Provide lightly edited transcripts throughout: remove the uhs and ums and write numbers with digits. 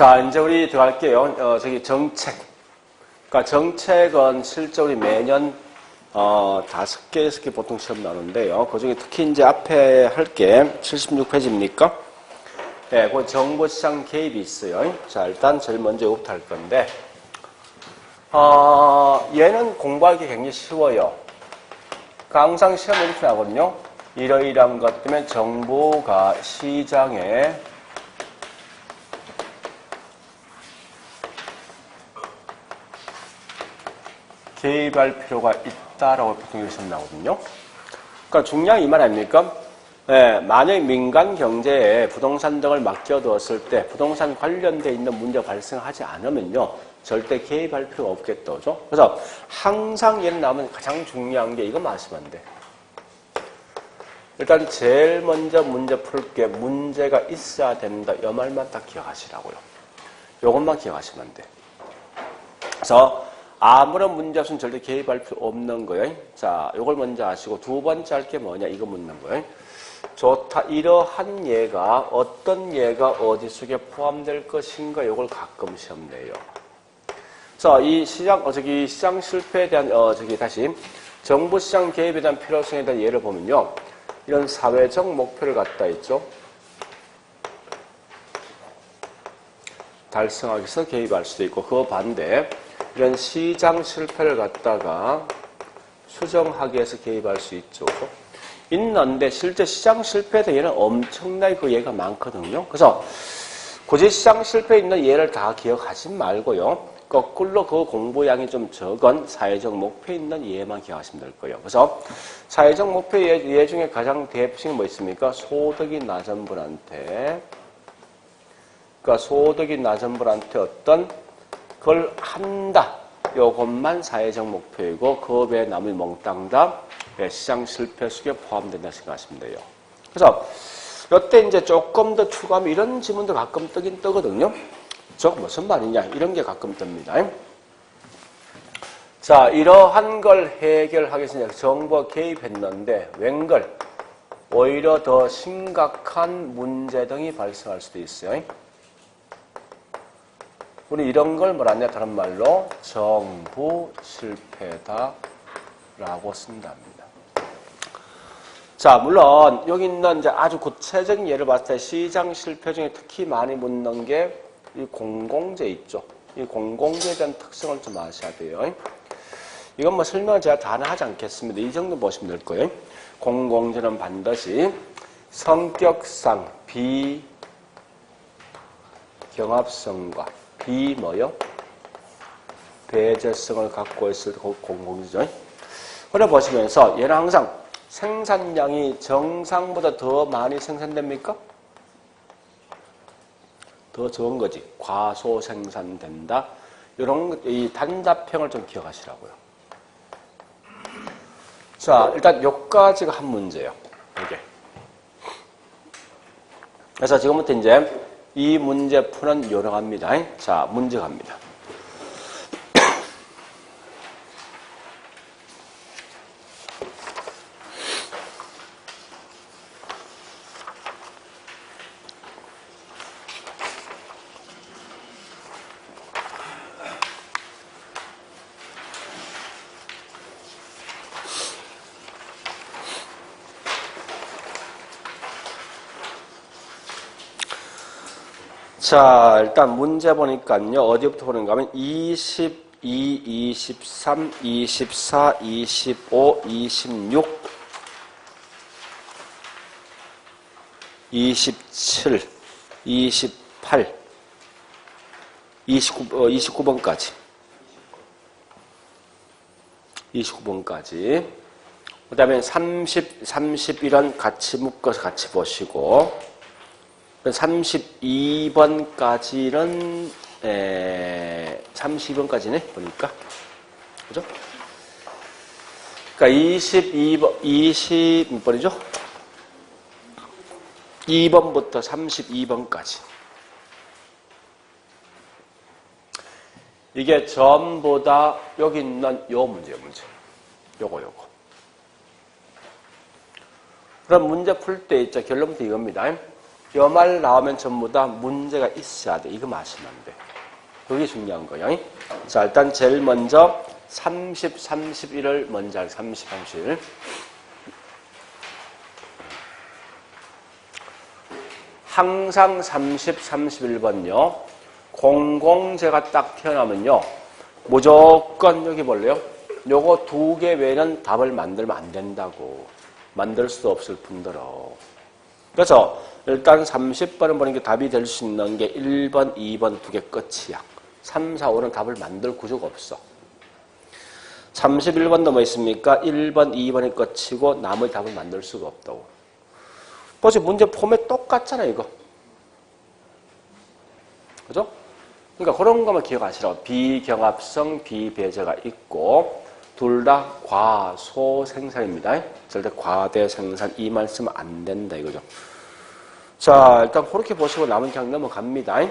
자, 이제 우리 들어갈게요. 저기 정책. 그러니까 정책은 실제 우리 매년 5개, 6개 보통 시험 나오는데요. 그 중에 특히 이제 앞에 할게 76페이지입니까? 네, 그 정보시장 개입이 있어요. 자, 일단 제일 먼저 이거부터 할 건데, 얘는 공부하기 굉장히 쉬워요. 그러니까 항상 시험에 이렇게 나거든요. 이러이러한 것 때문에 정부가 시장에 개입할 필요가 있다라고 보통 시험 나오거든요. 그러니까 중요한 이 말 아닙니까? 네, 만약 민간 경제에 부동산 등을 맡겨두었을 때 부동산 관련돼 있는 문제가 발생하지 않으면요. 절대 개입할 필요가 없겠죠. 그래서 항상 얘는 나오면 가장 중요한 게 이거 마시면 안 돼. 일단 제일 먼저 문제 풀 게 문제가 있어야 된다. 이 말만 딱 기억하시라고요. 이것만 기억하시면 안 돼. 그래서 아무런 문제 없으면 절대 개입할 필요 없는 거예요. 자, 이걸 먼저 아시고 두 번째 할 게 뭐냐? 이거 묻는 거예요. 좋다. 이러한 예가 어떤 예가 어디 속에 포함될 것인가? 이걸 가끔 시험 내요. 그래서 이 시장 실패에 대한 다시 정부 시장 개입에 대한 필요성에 대한 예를 보면요. 이런 사회적 목표를 갖다 있죠. 달성하기 위해서 개입할 수도 있고 그 반대 이런 시장 실패를 갖다가 수정하기 위해서 개입할 수 있죠. 있는데 실제 시장 실패에 대한 예는 엄청나게 그 예가 많거든요. 그래서 굳이 시장 실패에 있는 예를 다 기억하지 말고요. 거꾸로 그 공부량이 좀 적은 사회적 목표에 있는 예만 기억하시면 될 거예요. 그래서 사회적 목표 예 중에 가장 대표적인 뭐 있습니까? 소득이 낮은 분한테 그러니까 소득이 낮은 분한테 어떤 그걸 한다. 요것만 사회적 목표이고 그 외에 나머지 몽땅 다 시장 실패 속에 포함된다 생각하시면 돼요. 그래서 이때 이제 조금 더 추가하면 이런 지문도 가끔 뜨긴 뜨거든요. 저 무슨 말이냐 이런 게 가끔 뜹니다. 자, 이러한 걸 해결하기 위해서 정부가 개입했는데 웬걸 오히려 더 심각한 문제 등이 발생할 수도 있어요. 우리 이런 걸 뭐라냐 다른 말로 정부 실패다라고 쓴답니다. 자, 물론 여기 있는 이제 아주 구체적인 예를 봤을 때 시장 실패 중에 특히 많이 묻는 게 이 공공재 있죠. 이 공공재에 대한 특성을 좀 아셔야 돼요. 이건 뭐 설명을 제가 다 하지 않겠습니다. 이 정도 보시면 될 거예요. 공공재는 반드시 성격상 비경합성과 배제성을 갖고 있을 공공재죠. 그래 보시면서 얘는 항상 생산량이 정상보다 더 많이 생산됩니까? 더 적은 거지. 과소 생산된다. 이런 이 단답형을 좀 기억하시라고요. 자, 일단 요까지가 한 문제예요. 이게. 그래서 지금부터 이제 이 문제 푸는 요령합니다. 자, 문제 갑니다. 자, 일단 문제 보니까요. 어디부터 보는가 하면 22, 23, 24, 25, 26, 27, 28, 29번까지. 29번까지. 그 다음에 30, 31은 같이 묶어서 같이 보시고, 32번까지는 32번까지네 보니까 그죠? 그러니까 20몇 번이죠? 2번부터 32번까지 이게 전부 다 여기 있는 요 문제예요. 문제 요거 그럼 문제 풀 때 있죠. 결론부터 이겁니다. 요 말 나오면 전부 다 문제가 있어야 돼. 이거 마시면 안 돼. 그게 중요한 거예요. 자, 일단 제일 먼저 30, 31을 먼저 할 30, 31. 항상 30, 31번요. 공공재가 딱 태어나면요. 무조건 여기 볼래요? 요거 두 개 외에는 답을 만들면 안 된다고. 만들 수 없을 뿐더러. 그래서 일단 30번을 보는 게 답이 될 수 있는 게 1번, 2번 두 개 끝이야. 3, 4, 5는 답을 만들 구조가 없어. 31번도 뭐 있습니까? 1번, 2번이 끝이고 나머지 답을 만들 수가 없다고. 벌써 문제 폼에 똑같잖아, 이거. 그죠? 그러니까 그런 것만 기억하시라고. 비경합성, 비배제가 있고 둘 다 과소생산입니다. 절대 과대생산 이 말 쓰면 안 된다, 이거죠. 자, 일단 그렇게 보시고 남은 그냥 넘어갑니다.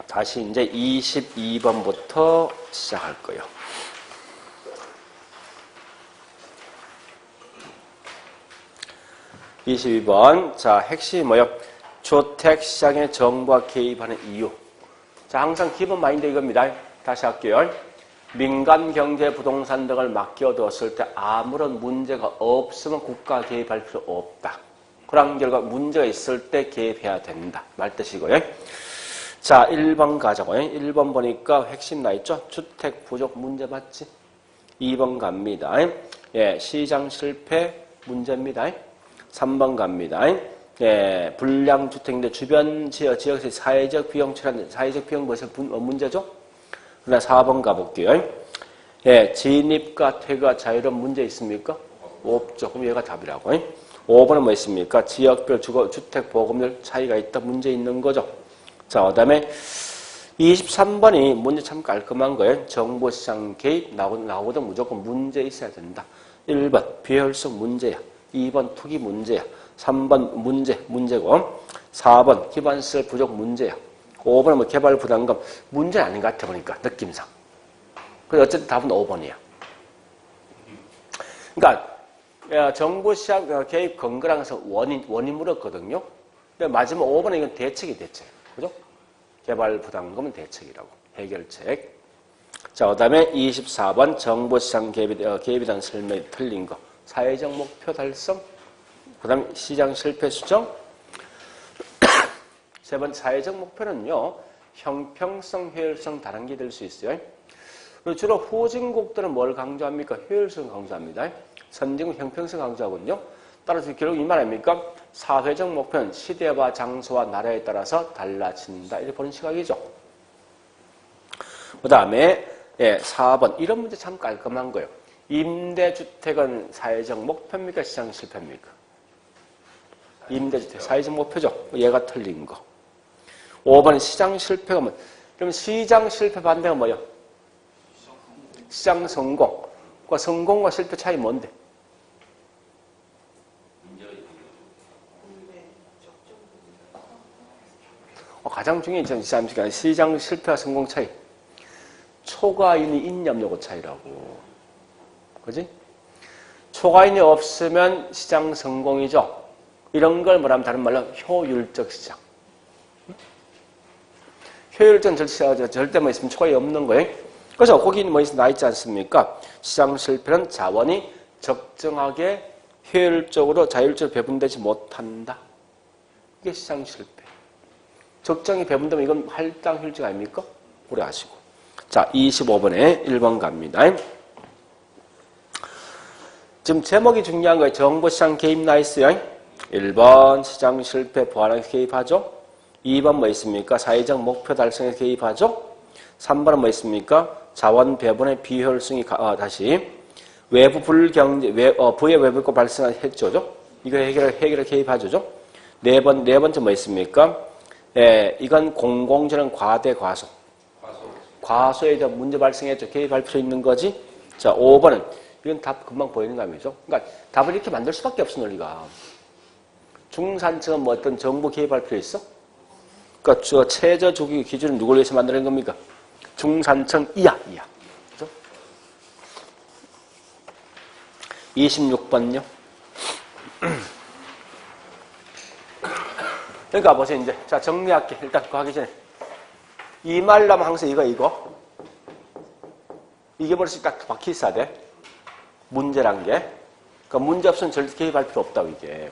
다시 이제 22번부터 시작할 거예요. 22번. 자, 핵심이 뭐요? 주택시장에 정부가 개입하는 이유. 자, 항상 기본 마인드 이겁니다. 다시 할게요. 민간 경제 부동산 등을 맡겨두었을 때 아무런 문제가 없으면 국가가 개입할 필요 없다. 그런 결과 문제가 있을 때 개입해야 된다. 말 뜻이고요. 자, 1번 가자고요. 1번 보니까 핵심 나있죠? 주택 부족 문제 맞지? 2번 갑니다. 예, 시장 실패 문제입니다. 3번 갑니다. 예, 불량주택인데 주변 지역에서 사회적 비용 처리하는 사회적 비용 무엇이 문제죠? 그다음 4번 가볼게요. 예, 진입과 퇴가 자유로운 문제 있습니까? 없죠. 그럼 얘가 답이라고. 5번은 뭐 있습니까? 지역별 주택 보급률 차이가 있다. 문제 있는 거죠. 자, 그 다음에 23번이 문제 참 깔끔한 거예요. 정보시장 개입 나오거든 무조건 문제 있어야 된다. 1번 비효율성 문제야. 2번 투기 문제야. 3번 문제고 4번 기반시설 부족 문제야. 5번은 뭐 개발 부담금 문제는 아닌 것 같아 보니까 느낌상. 그래서 어쨌든 답은 5번이야. 그러니까 정부시장 개입 근거랑서 원인 물었거든요. 근데 마지막 5번은 이건 대책이 대책. 그죠? 개발 부담금은 대책이라고. 해결책. 자, 그 다음에 24번 정부시장 개입에 대한 설명이 틀린 거. 사회적 목표 달성. 그 다음에 시장 실패 수정. 세 번째 사회적 목표는요. 형평성, 효율성 다른 게 될 수 있어요. 그리고 주로 후진국들은 뭘 강조합니까? 효율성 강조합니다. 선진국 형평성 강조하거든요. 따라서 결국 이 말 아닙니까? 사회적 목표는 시대와 장소와 나라에 따라서 달라진다. 이렇게 보는 시각이죠. 그 다음에 4번. 이런 문제 참 깔끔한 거예요. 임대주택은 사회적 목표입니까? 시장 실패입니까? 임대주택 사회적 목표죠. 얘가 틀린 거. 5번은 시장 실패가 뭐? 그럼 시장 실패 반대가 뭐예요? 시장 성공. 그 성공과 실패 차이 뭔데? 가장 중요한 시장 실패와 성공 차이. 초과인이 있냐 없냐 그 차이라고. 그지? 초과인이 없으면 시장 성공이죠. 이런 걸 뭐라면 다른 말로 효율적 시장. 효율적 절대 뭐 있으면 초과이 없는 거예요. 그래서 거기 뭐 나 있지 않습니까? 시장 실패는 자원이 적정하게 효율적으로 자율적으로 배분되지 못한다. 이게 시장 실패. 적정히 배분되면 이건 할당 효율적 아닙니까? 오래 아시고. 자, 25번에 1번 갑니다. 지금 제목이 중요한 거예요. 정보시장 개입 나 있어요. 1번 시장 실패 보완에 개입하죠. 2번 뭐 있습니까? 사회적 목표 달성에 개입하죠. 3번은 뭐 있습니까? 자원 배분의 비효율성이 다시 외부 불경제 부의 외부고 발생했죠. 이거 해결에 개입하죠. 네 번째 뭐 있습니까? 이건 공공재는 과대 과소. 과소에 대한 문제 발생했죠. 개입할 필요 있는 거지. 자, 5번은 이건 답 금방 보이는 거 아니죠? 그러니까 답을 이렇게 만들 수밖에 없어, 논리가. 중산층은 뭐 어떤 정부 개입할 필요 있어? 그러니까 저 최저 주기 기준은 누굴 위해서 만드는 겁니까? 중산층 이하. 그죠? 26번요. 그러니까 보세요, 이제. 자, 정리할게. 일단 그거 하기 전에. 이 말 나면 항상 이거. 이게 머릿속에 딱 박혀 있어야 돼. 문제란 게. 그러니까 문제 없으면 절대 개입할 필요 없다고, 이게.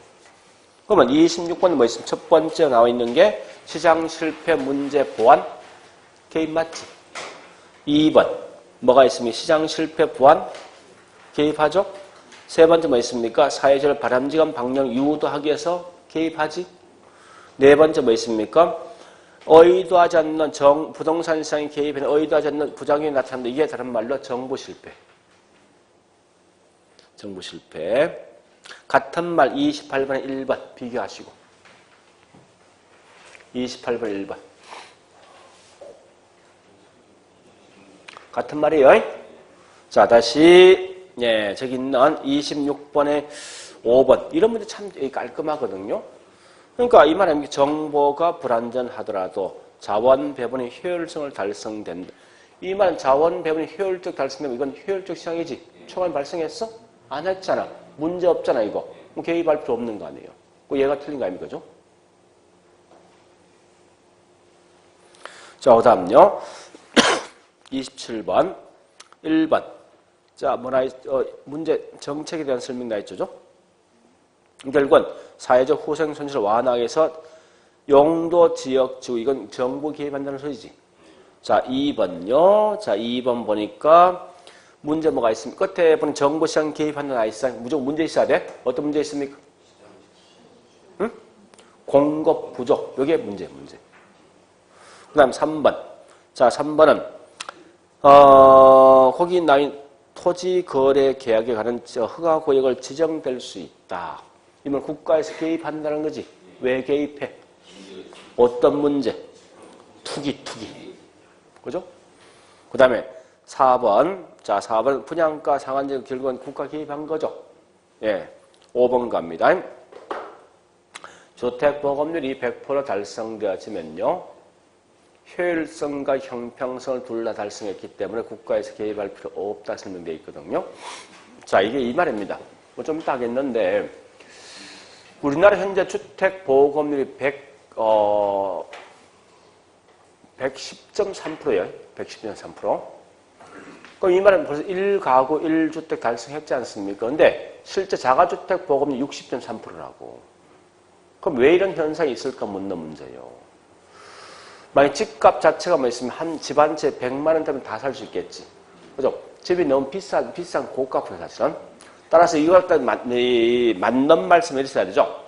그러면 26번은 뭐 있으면 첫 번째 나와 있는 게 시장 실패 문제 보완 개입 맞지? 2번 뭐가 있습니까? 시장 실패 보완 개입하죠? 세 번째 뭐 있습니까? 사회적 바람직한 방향 유도하기 위해서 개입하지? 네 번째 뭐 있습니까? 의도하지 않는 부동산 시장에 개입해 의도하지 않는 부작용이 나타난다. 이게 다른 말로 정보 실패. 정보 실패. 같은 말 28번에 1번 비교하시고 28번 1번 같은 말이에요. 자 다시 저기 있는 26번에 5번 이런 문제 참 깔끔하거든요. 그러니까 이 말은 정보가 불완전하더라도 자원 배분의 효율성을 달성된다. 이 말은 자원 배분의 효율적 달성되면 이건 효율적 시장이지. 초과는 발생했어? 안 했잖아. 문제 없잖아, 이거. 뭐 개입할 필요 없는 거 아니에요. 그 얘가 틀린 거 아닙니까, 그죠? 자, 그 다음요. 27번, 1번. 자, 문제 정책에 대한 설명 나 있죠, 결국은 사회적 후생 손실을 완화하기 위해서 용도 지역 지구, 이건 정부 개입한다는 소리지. 자, 2번요. 자, 2번 보니까 문제 뭐가 있습니까? 끝에 보는 정보시장 개입하는 아이스상 무조건 문제 있어야 돼? 어떤 문제 있습니까? 응? 공급 부족. 이게 문제. 그 다음 3번. 자, 3번은, 거기 나인 토지 거래 계약에 관한 허가 구역을 지정될 수 있다. 이건 국가에서 개입한다는 거지. 왜 개입해? 어떤 문제? 투기. 그죠? 그 다음에 4번. 자, 4번 분양가 상한제 결국은 국가 개입한 거죠. 5번 갑니다. 주택보급률이 100% 달성되어지면요. 효율성과 형평성을 둘 다 달성했기 때문에 국가에서 개입할 필요 없다 설명되어 있거든요. 자, 이게 이 말입니다. 뭐 좀 이따 하겠는데 우리나라 현재 주택보급률이 110.3%예요. 110.3%. 그럼 이 말은 벌써 1가구 1주택 달성했지 않습니까? 근데 실제 자가주택 보급률 60.3%라고. 그럼 왜 이런 현상이 있을까 묻는 문제예요. 만약 집값 자체가 뭐 있으면 한 집 한 채 100만 원 되면 다 살 수 있겠지. 그죠? 집이 너무 비싼 고가예요, 사실은. 따라서 이걸 맞는 말씀을 드려야 되죠.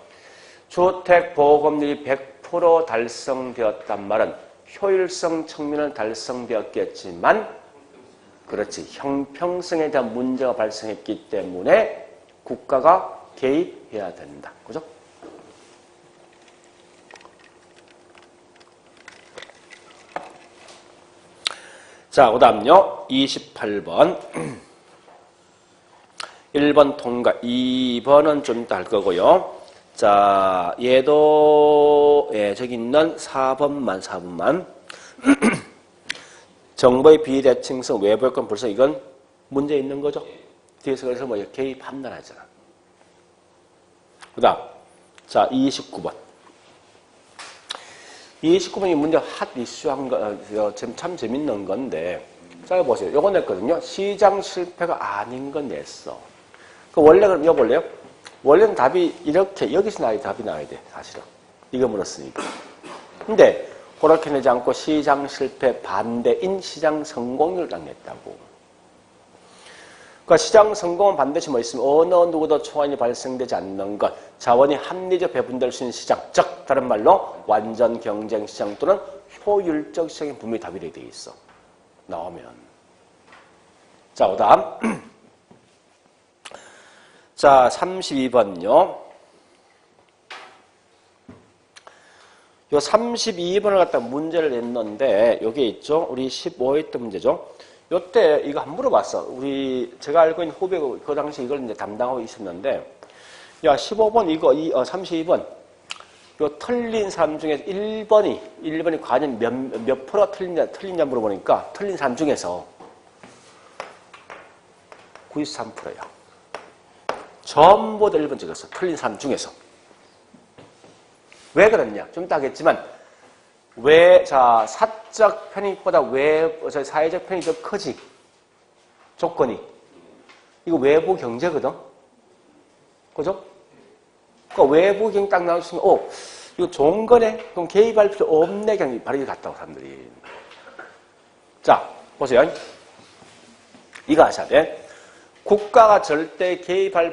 주택 보급률이 100% 달성되었단 말은 효율성 측면은 달성되었겠지만 그렇지. 형평성에 대한 문제가 발생했기 때문에 국가가 개입해야 된다. 그죠? 자, 그 다음요. 28번. 1번 통과. 2번은 좀 이따 할 거고요. 자, 얘도, 저기 있는 4번만. 정보의 비대칭성, 외부여건 불성, 이건 문제 있는 거죠. 뒤에서 그래서 뭐 개입 판단하잖아. 그 다음, 자, 29번. 29번이 문제 핫 이슈한 거, 참 재밌는 건데, 자, 보세요. 요거 냈거든요. 시장 실패가 아닌 건 냈어. 원래 그럼 이거 볼래요? 원래는 답이 이렇게, 여기서 답이 나와야 돼, 사실은. 이거 물었으니까. 근데, 그렇게 내지 않고 시장 실패 반대인 시장 성공률을 딱 냈다고. 그러니까 시장 성공은 반드시 뭐 있으면 어느 누구도 초안이 발생되지 않는 것, 자원이 합리적 배분될 수 있는 시장, 즉 다른 말로 완전 경쟁 시장 또는 효율적 시장이 분명히 답이 되어 있어. 나오면. 자, 그 다음. 자, 32번요. 요 32번을 갖다 문제를 냈는데, 여기에 있죠? 우리 15회 때 문제죠? 요때 이거 한번 물어봤어. 제가 알고 있는 후배가 그 당시 이걸 이제 담당하고 있었는데, 야, 15번 32번. 요 틀린 사람 중에서 1번이 과연 몇 프로가 틀리냐 물어보니까, 틀린 사람 중에서 93%야. 전부 다 1번 찍었어. 틀린 사람 중에서. 왜 그러냐? 좀 이따 하겠지만, 사적 편익보다 사회적 편익이 더 크지? 조건이. 이거 외부 경제거든? 그죠? 그러니까 외부 경제 딱 나오시면, 이거 좋은 거네? 그럼 개입할 필요 없네? 그냥 바로 이렇게 갔다고, 사람들이. 자, 보세요. 이거 하셔야 돼. 국가가 절대 개입할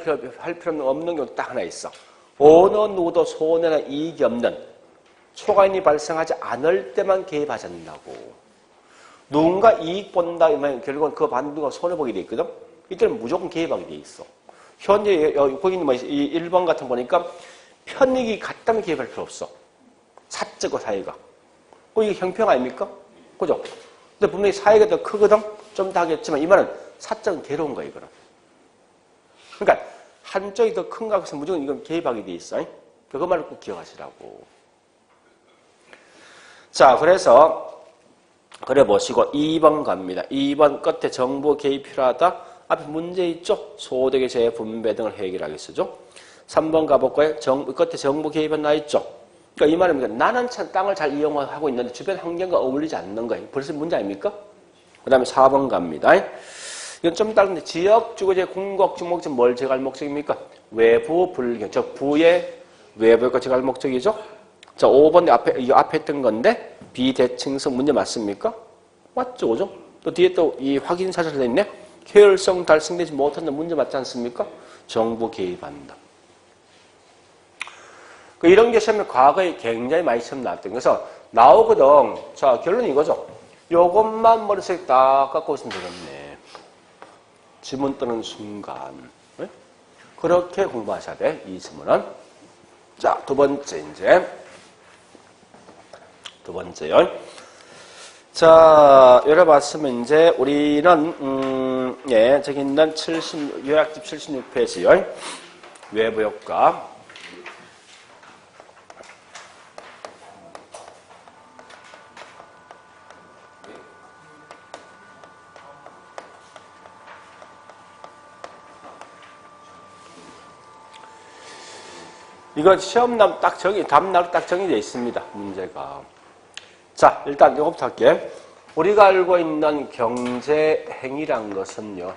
필요는 없는 경우 딱 하나 있어. 어느 누구도 손해나 이익이 없는 초과인이 발생하지 않을 때만 개입하지 않는다고. 누군가 이익 본다, 이러면 결국은 그 반대 누가 손해보게 돼 있거든? 이때는 무조건 개입하게 돼 있어. 현재, 거기 있는 이 1번 같은 거 보니까 편익이 같다면 개입할 필요 없어. 사적과 사회가. 이게 형평 아닙니까? 그죠? 근데 분명히 사회가 더 크거든? 좀 더 하겠지만 이 말은 사적은 괴로운 거야, 이거는. 그러니까 한쪽이 더 큰가 해서 무조건 이건 개입하게 돼 있어. 그 말을 꼭 기억하시라고. 자, 그래서 그래 보시고 2번 갑니다. 2번 끝에 정부 개입 필요하다. 앞에 문제 있죠? 소득의 재분배 등을 해결하겠어죠? 3번 가볼까요? 끝에 정부 개입은 나 있죠? 그러니까 이 말은 나는 땅을 잘 이용하고 있는데 주변 환경과 어울리지 않는 거예요. 벌써 문제 아닙니까? 그 다음에 4번 갑니다. 이건 좀 다른데 지역 주거지의 궁극적 목적 뭘 제거할 목적입니까? 외부 불경, 즉 부의 외부가 제거할 목적이죠? 자, 5번 이 앞에 했던 건데 비대칭성 문제 맞습니까? 맞죠, 그죠? 또 뒤에 또 이 확인 사실도 있네. 효율성 달성되지 못한다 문제 맞지 않습니까? 정부 개입한다. 이런 게 시험에 과거에 굉장히 많이 시험 나왔던 그래서 나오거든. 자, 결론이 이거죠. 요것만 머릿속에 딱 갖고 있으면 되겠네. 지문 뜨는 순간. 네? 그렇게 공부하셔야 돼, 이 지문은. 자, 두 번째요. 자, 열어봤으면 이제 우리는, 저기 있는 요약집 76페이지요. 외부 효과. 이거 시험남 답나로 딱 정해져 있습니다. 문제가. 자, 일단 이거부터 할게요. 우리가 알고 있는 경제행위란 것은요,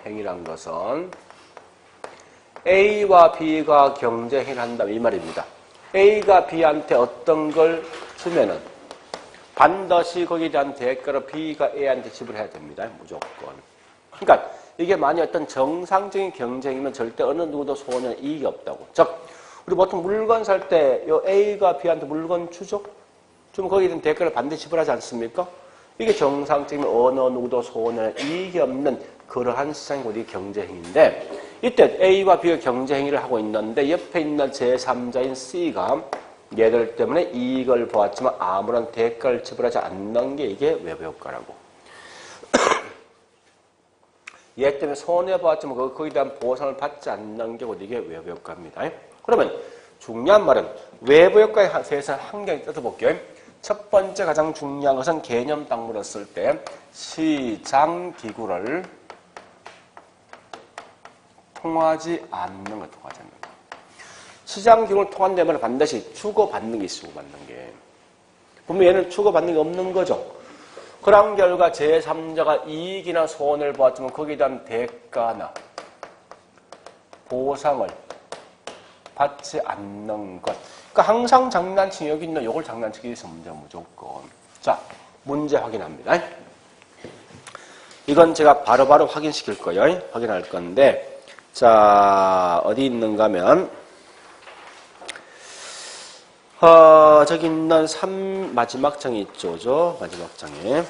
A와 B가 경제행위를 한다면 이 말입니다. A가 B한테 어떤 걸 주면은 반드시 거기에 대한 대가로 B가 A한테 지불해야 됩니다. 무조건. 그러니까 이게 만약 어떤 정상적인 경쟁이면 절대 어느 누구도 손해나 이익이 없다고. 즉, 우리 보통 물건 살 때 요 A가 B한테 물건 주죠? 좀 거기에 대한 대가를 반드시 지불하지 않습니까? 이게 정상적인 어느 누구도 손해나 이익이 없는 그러한 시장이고 이게 경제행위인데 이때 A와 B가 경제행위를 하고 있는데 옆에 있는 제3자인 C가 얘들 때문에 이익을 보았지만 아무런 대가를 지불하지 않는 게 이게 외부 효과라고. 얘 때문에 손해보았지만 거기에 대한 보상을 받지 않는 게 이게 외부 효과입니다. 그러면 중요한 말은 외부 효과에 대해서 한 개를 뜯어볼게요. 첫 번째 가장 중요한 것은 개념 딱 물었을 때 시장기구를 통하지 않는 걸 통하지 않는 거. 시장기구를 통한다면 반드시 주고받는 게 있어, 주고받는 게. 분명 얘는 주고받는 게 없는 거죠. 그런 결과 제3자가 이익이나 손해를 보았지만 거기에 대한 대가나 보상을 받지 않는 것. 그러니까 항상 장난치기 여기 있는 요걸 장난치기 위해서 문제 무조건. 자, 문제 확인합니다. 이건 제가 바로바로 확인시킬 거예요. 확인할 건데, 자, 어디 있는가 하면, 저기 있는 마지막 장이 있죠. 마지막 장에.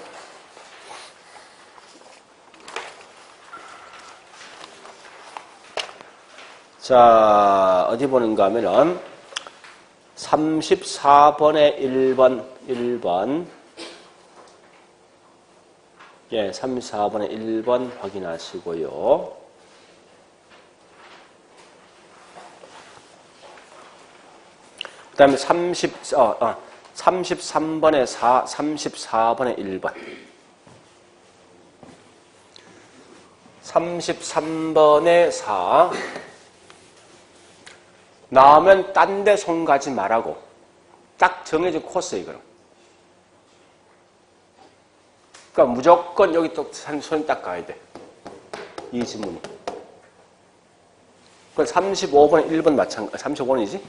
자, 어디 보는가 하면은, 34번에 1번. 예, 34번에 1번 확인하시고요. 그 다음에 33번에 34번에 1번. 33번에 4. 나오면 딴 데 손 가지 말라고. 딱 정해진 코스예요, 이거는. 그러니까 무조건 여기 또 손이 딱 가야 돼. 이 지문이. 그건 35번에 1번 마찬가지. 35번이지?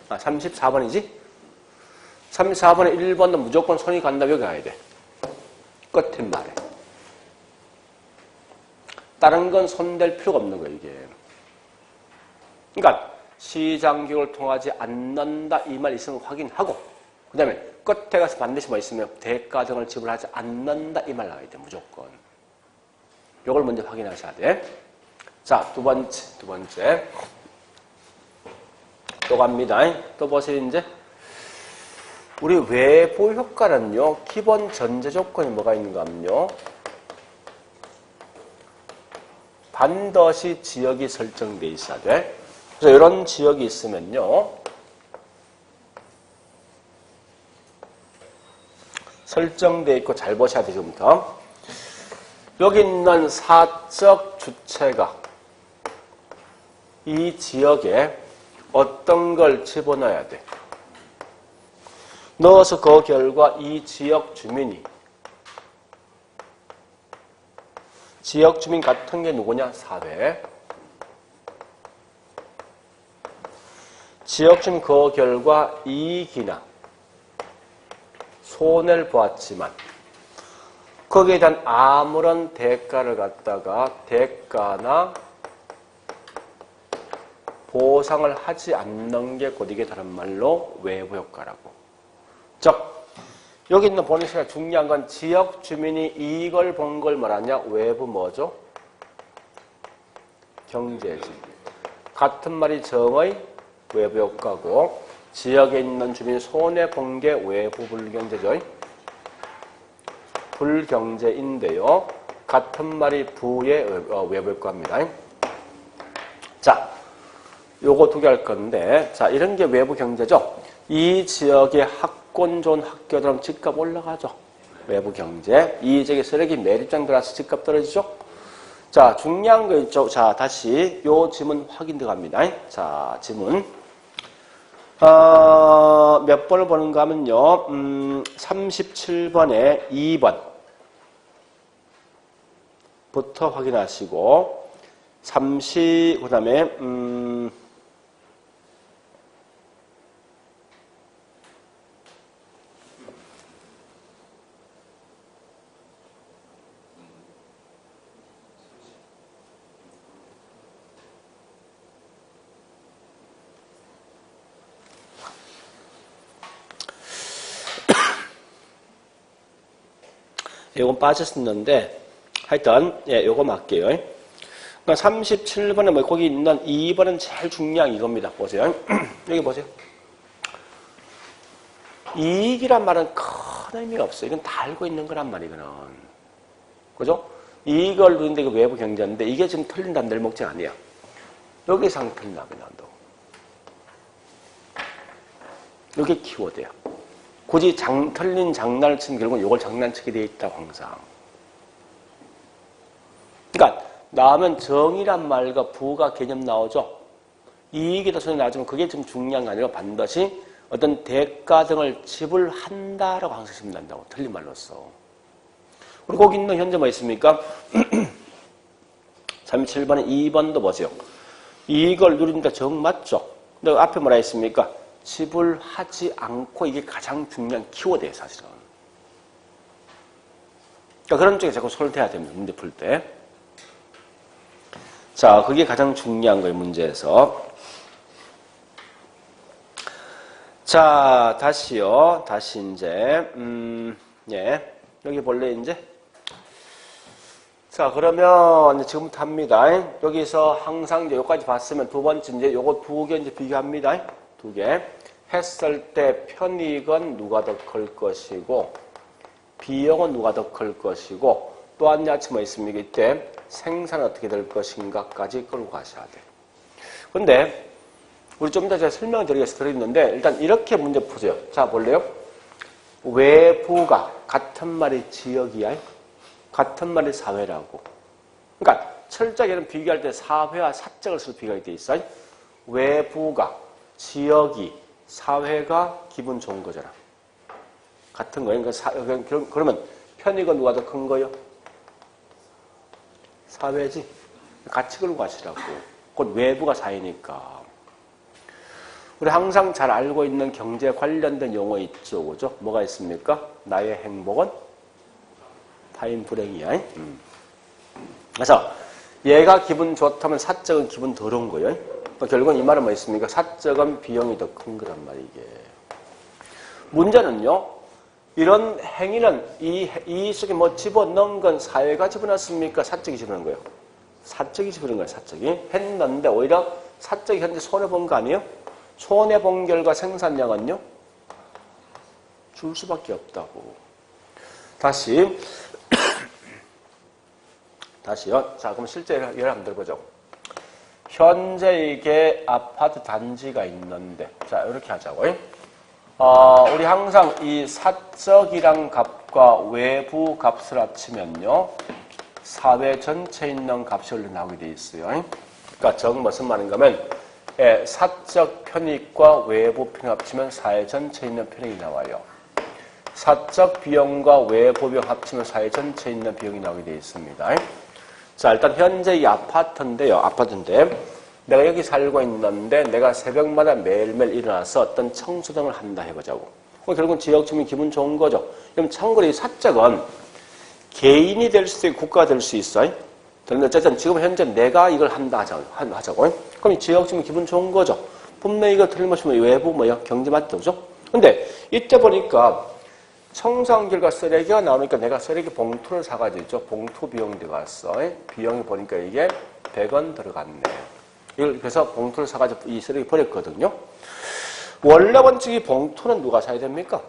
34번이지? 34번에 1번은 무조건 손이 간다, 여기 가야 돼. 끝에 말에. 다른 건 손댈 필요가 없는 거예요, 이게. 그러니까 시장교육을 통하지 않는다 이 말 있으면 확인하고, 그 다음에 끝에 가서 반드시 뭐 있으면 대가 등을 지불하지 않는다 이 말 나와야 돼, 무조건. 요걸 먼저 확인하셔야 돼. 자, 두 번째. 또 갑니다. 또 보세요, 이제. 우리 외부 효과는요, 기본 전제 조건이 뭐가 있는가 하면요. 반드시 지역이 설정돼 있어야 돼. 그래서 이런 지역이 있으면요. 설정돼 있고 잘 보셔야 돼, 지금부터. 여기 있는 사적 주체가 이 지역에 어떤 걸 집어넣어야 돼. 넣어서 그 결과 이 지역 주민 같은 게 누구냐? 사회. 지역 주민 그 결과 이익이나 손해를 보았지만 거기에 대한 아무런 대가를 갖다가 대가나 보상을 하지 않는 게 곧 이게 다른 말로 외부 효과라고. 즉, 여기 있는 본인이 중요한 건 지역 주민이 이걸 본 걸 말하냐? 외부 뭐죠? 경제지. 같은 말이 정의 외부 효과고, 지역에 있는 주민이 손해 본 게 외부 불경제죠. 불경제인데요. 같은 말이 부의 외부 효과입니다. 자, 요거 두 개 할 건데, 자, 이런 게 외부 경제죠. 이 지역의 학군 좋은 학교들은 집값 올라가죠. 외부 경제. 이 지역에 쓰레기 매립장 들어와서 집값 떨어지죠. 자, 중요한 거 있죠. 자, 다시 요 지문 확인 들어갑니다. 자, 지문. 몇 번을 보는가 하면요. 37번에 2번 부터 확인하시고, 그 다음에, 요건 빠졌었는데, 하여튼, 예, 요거 맞게요. 그러니까 37번에 뭐, 거기 있는 2번은 제일 중요한 이겁니다. 보세요. 여기 보세요. 이익이란 말은 큰 의미가 없어요. 이건 다 알고 있는 거란 말이거든. 그죠? 이익을 누리는데 이거 외부 경제인데, 이게 지금 틀린다는 늘 목적 아니야. 여기 이상 틀린다면 난다고. 이게 키워드야. 굳이 틀린 장난을 치면 결국은 이걸 장난치게 돼 있다, 항상. 그러니까, 나오면 정이란 말과 부가 개념 나오죠? 이익이다 소리 나오지만 그게 좀 중요한 게 아니라 반드시 어떤 대가 등을 지불한다라고 항상 심는다고. 틀린 말로써. 그리고 거기 있는 현재 뭐 있습니까? 37번에 2번도 보세요. 이익을 누린다 정 맞죠? 근데 앞에 뭐라 했습니까? 지불하지 않고 이게 가장 중요한 키워드예요, 사실은. 그러니까 그런 쪽에 자꾸 손을 대야 됩니다, 문제 풀 때. 자, 그게 가장 중요한 거예요, 문제에서. 자, 다시요. 다시 이제, 예. 여기 볼래, 이제? 자, 그러면 이제 지금부터 합니다. 여기서 항상 이제 여기까지 봤으면 두 번째 이제 요거 두 개 이제 비교합니다. 두 개. 했을 때 편익은 누가 더 클 것이고, 비용은 누가 더 클 것이고, 또 한 가지 뭐 있습니까? 이때 생산은 어떻게 될 것인가까지 끌고 가셔야 돼. 근데, 우리 좀 이따 제가 설명을 드리겠는데, 일단 이렇게 문제 푸세요. 자, 볼래요? 외부가 같은 말이 지역이야. 같은 말이 사회라고. 그러니까, 철저하게는 비교할 때 사회와 사적을 써서 비교가 돼 있어. 외부가, 지역이, 사회가 기분 좋은 거잖아. 같은 거예요. 그러면 편익은 누가 더 큰 거요? 사회지. 같이 끌고 가시라고. 곧 외부가 사회니까. 우리 항상 잘 알고 있는 경제 관련된 용어 있죠. 그죠? 뭐가 있습니까? 나의 행복은 타인 불행이야. 그래서 얘가 기분 좋다면 사적은 기분 더러운 거예요. 결국은 이 말은 뭐 있습니까? 사적은 비용이 더 큰 거란 말이게. 문제는요. 이런 행위는 이 속에 뭐 집어넣은 건 사회가 집어넣습니까? 사적이 집어넣은 거예요. 사적이 집어넣은 거예요. 사적이. 했는데 오히려 사적이 현재 손해본 거 아니에요? 손해본 결과 생산량은요? 줄 수밖에 없다고. 다시요. 자, 그럼 실제 예를 한번 들어보죠. 현재 이게 아파트 단지가 있는데, 자, 이렇게 하자고요. 우리 항상 이 사적이란 값과 외부 값을 합치면요. 사회 전체에 있는 값이 원래 나오게 돼 있어요. 그러니까 무슨 말인가 하면, 사적 편익과 외부 편익 합치면 사회 전체에 있는 편익이 나와요. 사적 비용과 외부 비용 합치면 사회 전체에 있는 비용이 나오게 되어 있습니다. 자, 일단 현재 이 아파트인데요. 내가 여기 살고 있는데 내가 새벽마다 매일매일 일어나서 어떤 청소 등을 한다 해보자고. 그럼 결국은 지역 주민 기분 좋은 거죠. 그럼 참고로 이 사적은 개인이 될 수도 있고 국가가 될 수 있어요. 그런데 어쨌든 지금 현재 내가 이걸 한다 하자고. 그럼 이 지역 주민 기분 좋은 거죠. 분명히 이거 틀림없이 외부 경제 맞죠? 그죠? 근데 이때 보니까 청소한 결과 쓰레기가 나오니까 내가 쓰레기 봉투를 사가지고 봉투 비용이 들어갔어. 비용이 보니까 이게 100원 들어갔네. 그래서 봉투를 사가지고 이 쓰레기 버렸거든요. 원래 원칙이 봉투는 누가 사야 됩니까?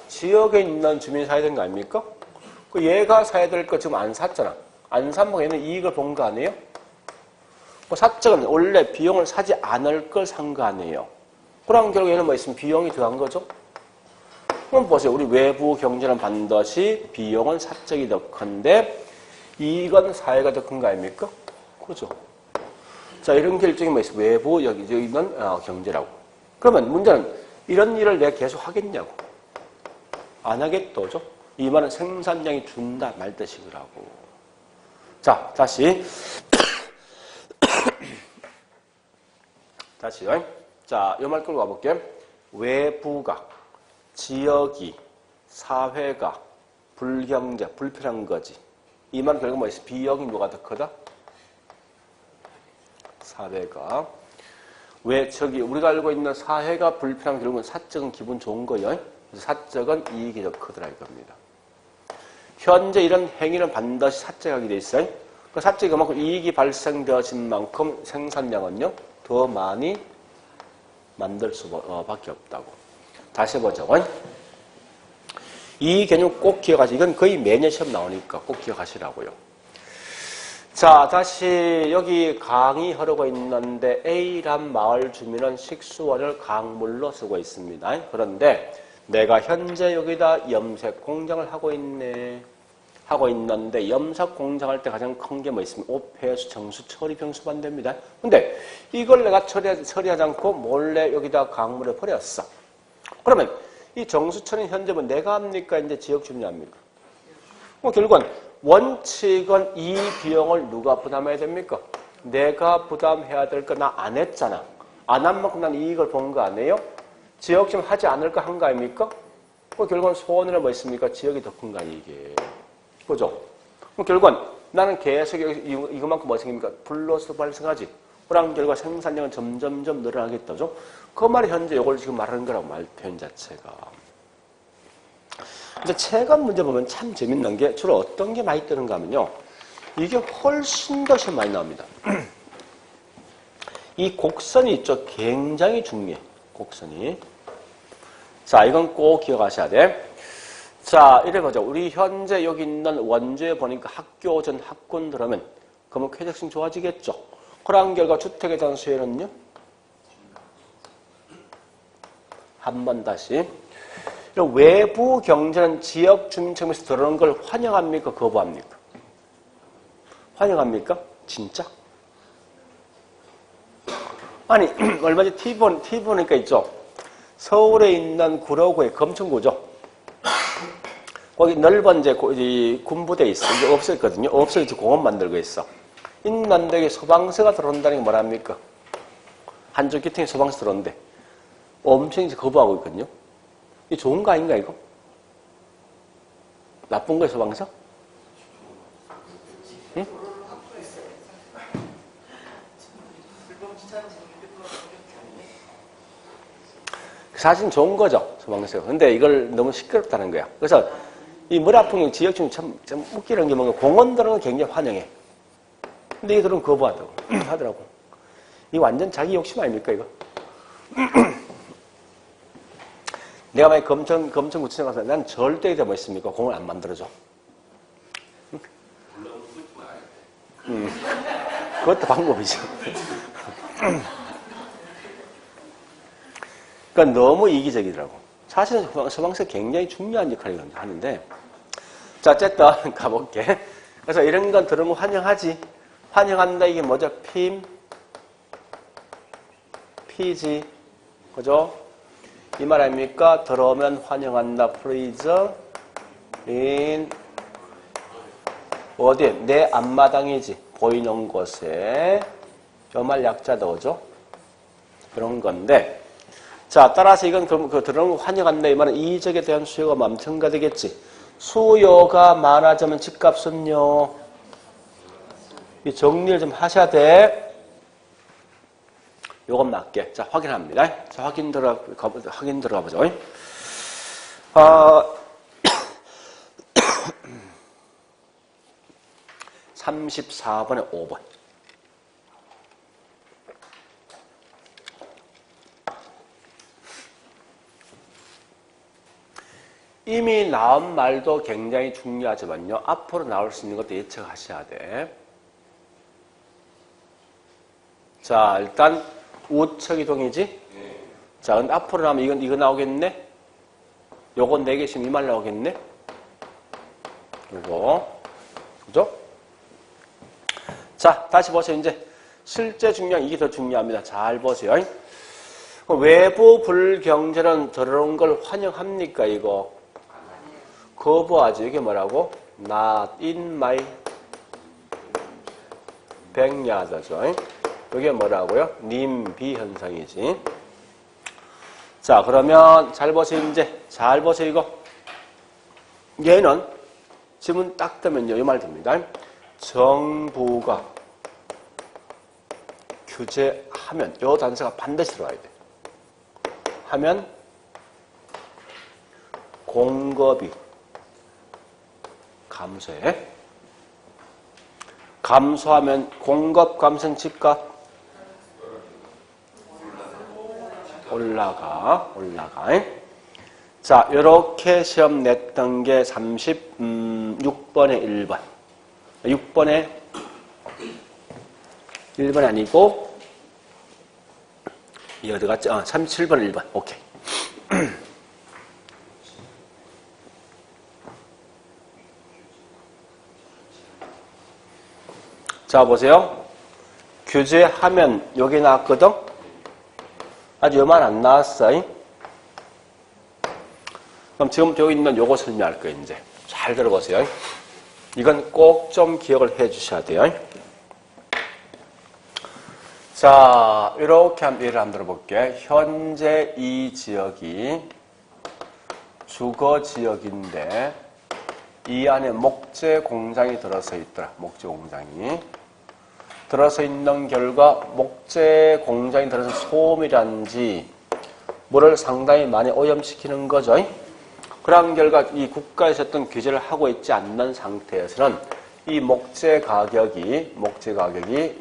지역에 있는 주민이 사야 되는 거 아닙니까? 그 얘가 사야 될 거 지금 안 샀잖아. 안 사면 얘는 이익을 본 거 아니에요? 사적은 원래 비용을 사지 않을 걸 산 거 아니에요? 그럼 결국 얘는 뭐 있으면 비용이 들어간 거죠? 그럼 보세요. 우리 외부 경제는 반드시 비용은 사적이 더 큰데 이익은 사회가 더 큰 거 아닙니까? 그죠? 자, 이런 게 일종의 뭐 있어요? 외부 여기 있는 경제라고. 그러면 문제는 이런 일을 내가 계속 하겠냐고. 안 하겠도죠? 이 말은 생산량이 준다 말 뜻이더라고. 자, 다시. 다시요. 자, 이 말 끌고 가볼게요. 외부가, 지역이, 사회가, 불경제, 불필요한 거지. 이 말은 결국 뭐 있어? 비용이 누가 더 크다? 사회가. 우리가 알고 있는 사회가 불필요한 결국은 사적은 기분 좋은 거예요. 그래서 사적은 이익이 더 크더라 이겁니다. 현재 이런 행위는 반드시 사적하게 돼 있어요. 그 사적이 그만큼 이익이 발생되어진 만큼 생산량은요, 더 많이 만들 수밖에 없다고. 다시 해보죠. 이 개념 꼭 기억하시고, 이건 거의 매년 시험 나오니까 꼭 기억하시라고요. 자, 다시 여기 강이 흐르고 있는데 A란 마을 주민은 식수원을 강물로 쓰고 있습니다. 그런데 내가 현재 여기다 염색 공장을 하고 있는데 염색 공장할 때 가장 큰 게 뭐 있습니까? 오폐수, 정수, 처리, 병수 반대입니다. 근데 이걸 내가 처리하지 않고 몰래 여기다 강물에 버렸어. 그러면 이 정수 처리는 현재 뭐 내가 합니까? 이제 지역 주민이 합니까? 결국은 원칙은 이 비용을 누가 부담해야 됩니까? 내가 부담해야 될 거 나 안 했잖아. 안 한 만큼 난 이익을 본 거 아니에요? 지역 주민 하지 않을 거 한 거 아닙니까? 결국은 소원은 뭐 있습니까? 지역이 더 큰 거 아니에요, 이게. 그죠? 결국은 나는 계속 이것만큼 뭐 생깁니까? 플러스 발생하지. 그런 결과 생산량은 점점점 늘어나겠다죠? 그 말이 현재 이걸 지금 말하는 거라고 표현 자체가. 근데 체감 문제 보면 참 재밌는 게 주로 어떤 게 많이 뜨는가 하면요. 이게 훨씬 더 시험 많이 나옵니다. 이 곡선이 있죠. 굉장히 중요해. 곡선이. 자, 이건 꼭 기억하셔야 돼. 자, 이래 보자. 우리 현재 여기 있는 원주에 보니까 학교 전 학군 들어오면 그러면 쾌적性좋아지겠죠. 그런 결과 주택에 대한 수혜는요. 한 번 다시. 외부 경제는 지역 주민 측면에서 들어오는 걸 환영합니까? 거부합니까? 환영합니까? 진짜? 아니, 얼마 전에 TV 보니까 있죠. 서울에 있는 구로구의 검천구죠. 거기 넓은 이제 군부대 있어. 이제 없었거든요. 없어서 공원 만들고 있어. 인난대에 소방서가 들어온다는 게 뭐랍니까? 한쪽 기통에 소방서 들어오는데 엄청 이제 거부하고 있거든요. 이게 좋은 거 아닌가, 이거? 나쁜 거예요, 소방서? 응? 사실은 좋은 거죠, 소방서가. 근데 이걸 너무 시끄럽다는 거야. 그래서 이 머라풍경 지역 중에 참 웃기는 게 뭔가 공원들은 굉장히 환영해. 근데 이들은 거부하더라고. 하더라고. 이 완전 자기 욕심 아닙니까, 이거? 내가 만약 검천구청에 가서 난 절대 이제 뭐 있습니까? 공을 안 만들어줘. 그것도 방법이죠. 그러니까 너무 이기적이더라고. 사실은 소방서가 굉장히 중요한 역할을 하는데, 자, 어쨌든 가볼게. 그래서 이런 건 들으면 환영하지. 환영한다, 이게 뭐죠? 피지. 그죠? 이 말 아닙니까? 들어오면 환영한다. please in 어디? 내 앞마당이지. 보이는 곳에. 저 말 약자다, 그죠? 그런 건데. 자, 따라서 이건 그 들어오는 거 환영한다. 이 말은 이적에 대한 수요가 많던가 되겠지. 수요가 많아지면 집값은요. 이 정리를 좀 하셔야 돼. 요건 맞게. 자, 확인합니다. 자, 확인 들어가 보죠. 34번에 5번. 이미 나온 말도 굉장히 중요하지만요. 앞으로 나올 수 있는 것도 예측하셔야 돼. 자, 일단 우측이동이지? 네. 자, 근데 앞으로 나오면 이거 나오겠네? 요거 4개 있으면 이 말 나오겠네? 요거. 그죠? 자, 다시 보세요. 이제 실제 중요한 이게 더 중요합니다. 잘 보세요. 외부 불경제는 들어온 걸 환영합니까, 이거? 거부하지. 이게 뭐라고? Not in my backyard죠. 이게 뭐라고요? 님비 현상이지. 자, 그러면 잘 보세요. 이제 잘 보세요. 이거. 얘는 지문 딱 뜨면요. 이 말 됩니다. 정부가 규제하면 이 단서가 반드시 들어와야 돼. 하면 공급이 감소해. 감소하면 공급 감소는 집값 올라가. 자, 이렇게 시험 냈던 게 36번에 1번. 6번에 1번이 아니고 이 어디 갔지? 37번 1번. 오케이. 자, 보세요. 규제하면 여기 나왔거든? 아직 요만 안 나왔어. 그럼 지금 여기 있는 요거 설명할 거예요, 이제. 잘 들어보세요. 이건 꼭 좀 기억을 해 주셔야 돼요. 자, 이렇게 예를 한번 들어볼게요. 현재 이 지역이 주거 지역인데 이 안에 목재 공장이 들어서 있더라. 목재 공장이. 들어서 있는 결과 목재 공장이 들어서 소음이란지 물을 상당히 많이 오염시키는 거죠. 그런 결과 이 국가에서 어떤 규제를 하고 있지 않는 상태에서는 이 목재 가격이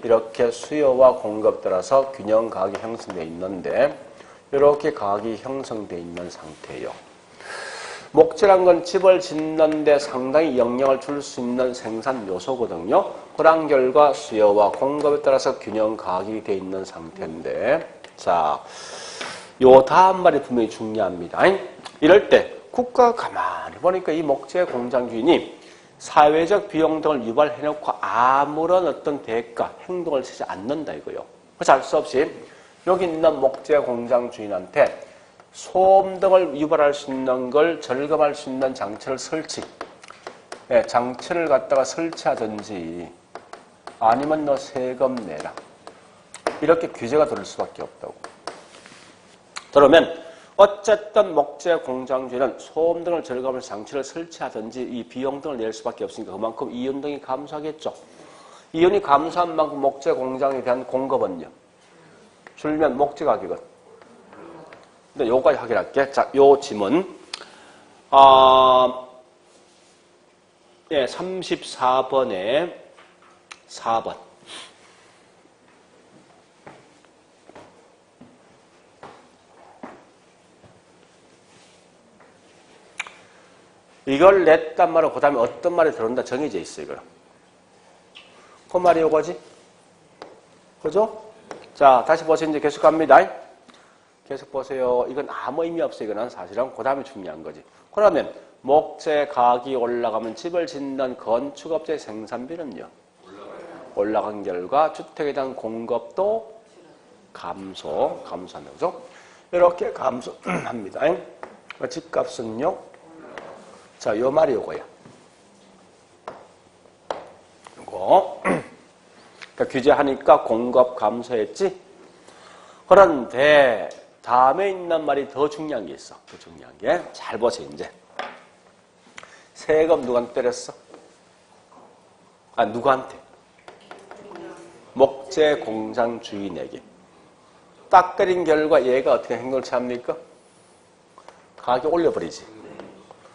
이렇게 수요와 공급 따라서 균형 가격이 형성되어 있는데 이렇게 가격이 형성되어 있는 상태예요. 목재란 건 집을 짓는데 상당히 영향을 줄 수 있는 생산 요소거든요. 그런 결과 수요와 공급에 따라서 균형 가격이 되어 있는 상태인데, 자, 요 다음 말이 분명히 중요합니다. 이럴 때 국가가 가만히 보니까 이 목재 공장 주인이 사회적 비용 등을 유발해놓고 아무런 어떤 대가, 행동을 쓰지 않는다 이거요. 그래서 알 수 없이 여기 있는 목재 공장 주인한테 소음 등을 유발할 수 있는 걸 절감할 수 있는 장치를 장치를 갖다가 설치하든지 아니면 너 세금 내라. 이렇게 규제가 들을 수밖에 없다고. 그러면 어쨌든 목재 공장 주인은 소음 등을 절감할 장치를 설치하든지 이 비용 등을 낼 수밖에 없으니까 그만큼 이윤 등이 감소하겠죠. 이윤이 감소한 만큼 목재 공장에 대한 공급은요. 줄면 목재 가격은. 근데 요거까지 확인할게. 자, 요 지문. 34번에 4번. 이걸 냈단 말은 그 다음에 어떤 말이 들어온다 정해져 있어요, 이거는. 그 말이 요거지? 그죠? 자, 다시 보세요. 이제 계속 갑니다. 계속 보세요. 이건 아무 의미 없어요, 이거는 사실은. 그 다음에 중요한 거지. 그러면, 목재 가격이 올라가면 집을 짓는 건축업체 생산비는요? 올라간 결과 주택에 대한 공급도 감소한다. 그죠? 이렇게 감소합니다. 집값은요? 자, 요 말이 요거야. 요거. 그러니까 규제하니까 공급 감소했지? 그런데 다음에 있는 말이 더 중요한 게 있어. 더 중요한 게. 잘 보세요, 이제. 세금 누구한테 때렸어? 누구한테? 목재 공장 주인에게. 딱 때린 결과 얘가 어떻게 행동을 취합니까? 가격 올려버리지.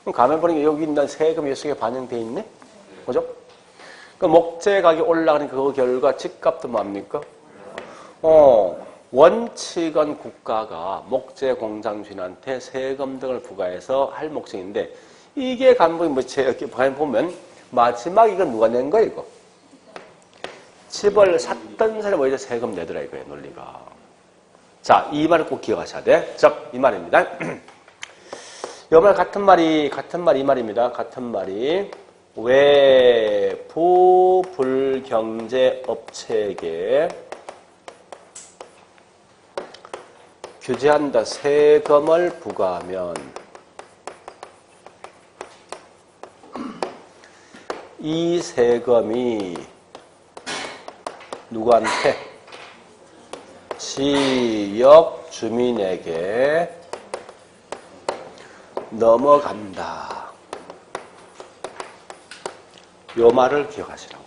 그럼 가면 보니까 여기 있는 세금이 이 속에 반영되어 있네? 그죠? 그 목재 가격이 올라가는 그 결과 집값도 뭡니까? 원칙은 국가가 목재 공장 주인한테 세금 등을 부과해서 할 목적인데 이게 간부이 이렇게 보면 마지막 이건 누가 낸 거야, 이거? 집을 샀던 사람이 오히려 세금 내더라, 이거예요, 논리가. 자, 이 말을 꼭 기억하셔야 돼. 즉, 이 말입니다. 이 말 같은 말이 이 말입니다. 같은 말이 외부 불경제 업체에게 규제한다. 세금을 부과하면 이 세금이 누구한테? 지역 주민에게 넘어간다. 요 말을 기억하시라고.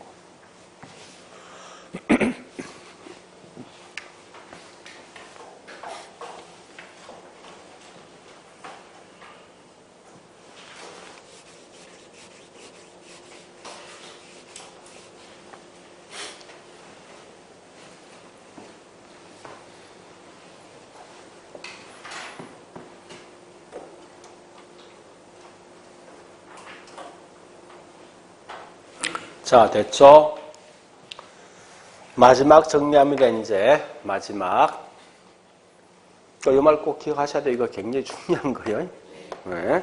자, 됐죠? 마지막 정리합니다, 이제. 마지막. 이 말 꼭 기억하셔야 돼요. 이거 굉장히 중요한 거예요. 네.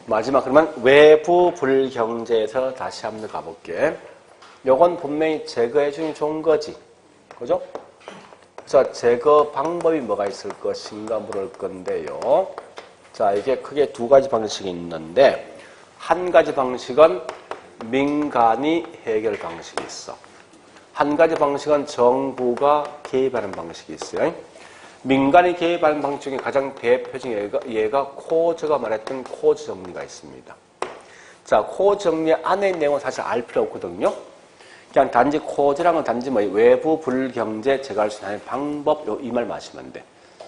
마지막, 그러면 외부 불경제에서 다시 한번 가볼게. 요건 분명히 제거해 주는 게 좋은 거지. 그죠? 그래서 제거 방법이 뭐가 있을 것인가 물을 건데요. 자, 이게 크게 두 가지 방식이 있는데, 한 가지 방식은 민간이 해결 방식이 있어. 한 가지 방식은 정부가 개입하는 방식이 있어요. 민간이 개입하는 방식 중에 가장 대표적인 얘가 코즈가 말했던 코즈 정리가 있습니다. 자, 코즈 정리 안에 있는 내용은 사실 알 필요 없거든요. 그냥 단지 코즈랑은 단지 외부 불경제 제거할 수 있는 방법 이 말 마시면 돼.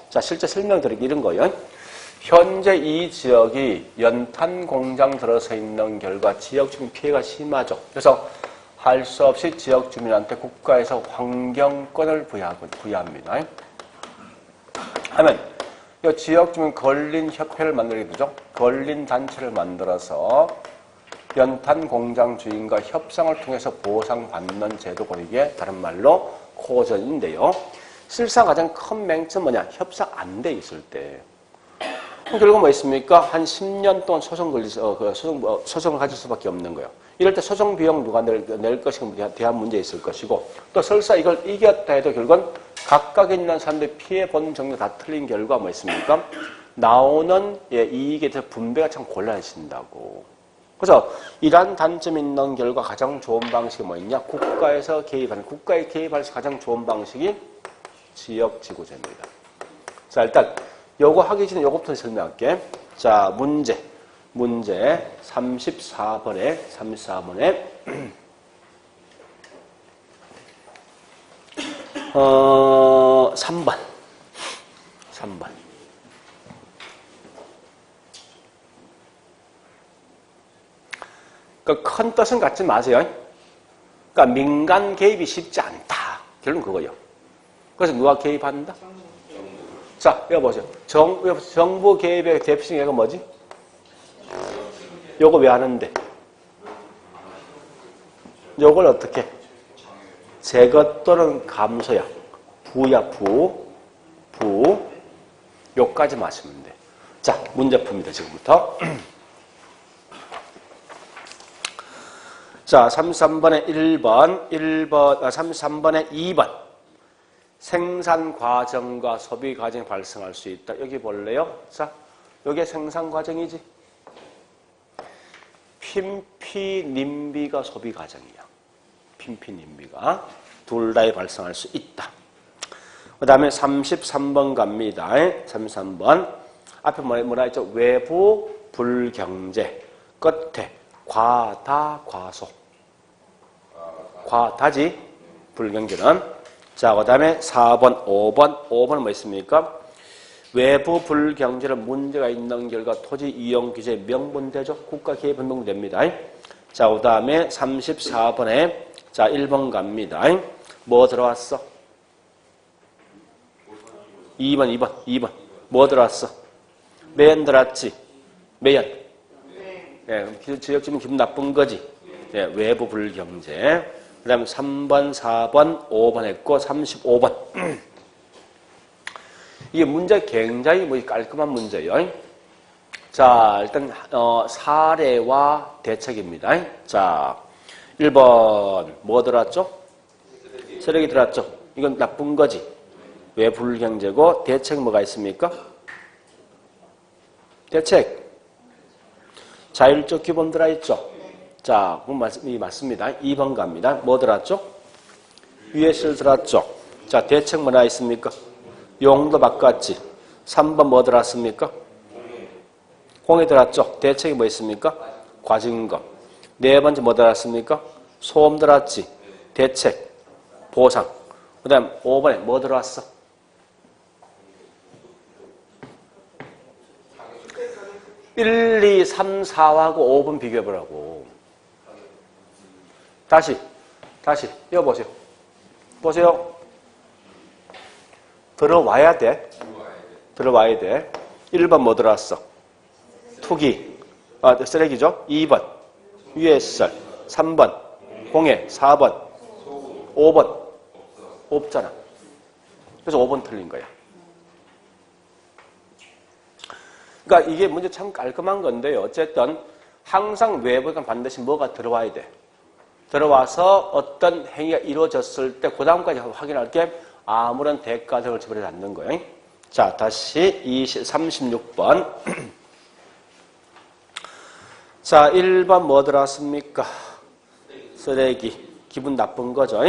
자, 실제 설명드리기 이런 거예요. 현재 이 지역이 연탄 공장 들어서 있는 결과 지역 주민 피해가 심하죠. 그래서 할 수 없이 지역 주민한테 국가에서 환경권을 부여합니다. 하면 이 지역 주민 걸린 협회를 만들게 되죠. 걸린 단체를 만들어서 연탄 공장 주인과 협상을 통해서 보상받는 제도가 이게 다른 말로 코전인데요. 실상 가장 큰 맹점 뭐냐? 협상 안 돼 있을 때. 결국 뭐 있습니까? 한 10년 동안 소송을 가질 수밖에 없는 거예요. 이럴 때 소송 비용 누가 낼 것인가 대한 문제 있을 것이고, 또 설사 이걸 이겼다 해도 결국은 각각 있는 사람들이 피해본 정도 다 틀린 결과 뭐 있습니까? 나오는 이익에 대해서 분배가 참 곤란해진다고. 그래서 이러한 단점이 있는 결과 가장 좋은 방식이 뭐 있냐? 국가에 개입할 수 가장 좋은 방식이 지역지구제입니다. 자, 일단 요거 하기 전에 요거부터 설명할게. 자, 문제 34번에 3번. 그러니까 큰 뜻은 갖지 마세요. 그러니까 민간 개입이 쉽지 않다. 결론은 그거예요. 그래서 누가 개입한다? 자, 여기 보세요. 정부 개입의 대표적인 예가 뭐지? 요거 왜 하는데? 요걸 어떻게? 제거 또는 감소야. 부야, 부. 요까지 마시면 돼. 자, 문제 풉니다, 지금부터. 자, 33번에 33번에 2번. 생산 과정과 소비 과정이 발생할 수 있다. 여기 볼래요? 자, 여기 생산 과정이지. 핀피님비가 소비 과정이야. 핀피님비가 둘 다에 발생할 수 있다. 그 다음에 33번 갑니다. 33번. 앞에 뭐라 했죠? 외부 불경제. 끝에 과다, 과소. 과다지. 불경제는. 자, 그 다음에 4번, 5번은 뭐 있습니까? 외부 불경제는 문제가 있는 결과 토지 이용 규제 명분되죠? 국가 개입은 명분됩니다. 자, 그 다음에 34번에 자, 1번 갑니다. 뭐 들어왔어? 2번. 뭐 들어왔어? 매연 들어왔지? 매연. 네. 지역주민 기분 나쁜 거지? 네, 외부 불경제. 그 다음에 3번, 4번, 5번 했고 35번. 이게 문제 굉장히 깔끔한 문제예요. 자, 일단 사례와 대책입니다. 자, 1번 뭐 들어왔죠? 쓰레기 들어왔죠? 이건 나쁜 거지. 왜 불경제고 대책 뭐가 있습니까? 대책. 자율적 기본 들어있죠? 자, 맞습니다. 2번 갑니다. 뭐 들어왔죠? USL 들어왔죠? 자, 대책 뭐나 있습니까? 용도 바꿨지. 3번 뭐 들어왔습니까? 공에 들어왔죠? 대책이 뭐 있습니까? 과징금. 네 번째 뭐 들어왔습니까? 소음 들어왔지. 대책, 보상. 그 다음 5번에 뭐 들어왔어? (1, 2, 3, 4하고 5번 비교해보라고. 다시 이거 보세요. 들어와야 돼. 1번 뭐 들어왔어? 투기. 쓰레기죠? 2번 USR. 3번 공해. 4번 5번 없잖아. 그래서 5번 틀린 거야. 그러니까 이게 문제 참 깔끔한 건데요. 어쨌든 항상 외부에 반드시 뭐가 들어와야 돼. 들어와서 어떤 행위가 이루어졌을 때 그 다음까지 확인할 게 아무런 대가 등을 지불하지 않는 거예요. 자, 다시 36번. 자, 1번 뭐 들어왔습니까? 쓰레기. 기분 나쁜 거죠.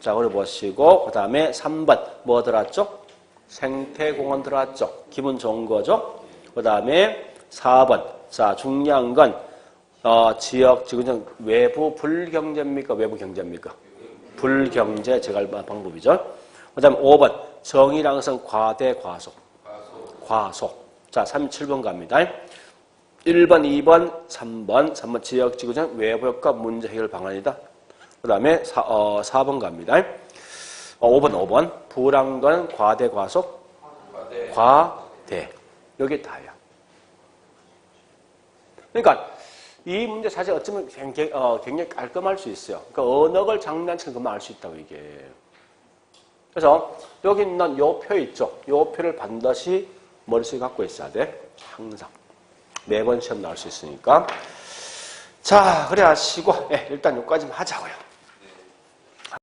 자, 그걸 보시고 그 다음에 3번 뭐 들어왔죠? 생태공원 들어왔죠. 기분 좋은 거죠. 그 다음에 4번. 자, 중요한 건 지금 외부 불경제입니까? 외부 경제입니까? 불경제 제갈 방법이죠. 그 다음에 5번. 정의랑선 과대 과속. 자, 37번 갑니다. 1번, 2번, 3번 지역지구적 외부효과 문제 해결 방안이다. 그 다음에 4번 갑니다. 5번. 불안건 과대 과속. 과대. 여기 다야. 그러니까 이 문제 사실 어쩌면 굉장히 깔끔할 수 있어요. 그러니까 언어를 장난치는 것만 알 수 있다고 이게. 그래서 여기 있는 요 표 있죠. 요 표를 반드시 머릿속에 갖고 있어야 돼. 항상. 매번 시험 나올 수 있으니까. 자, 그래 하시고, 일단 여기까지만 하자고요.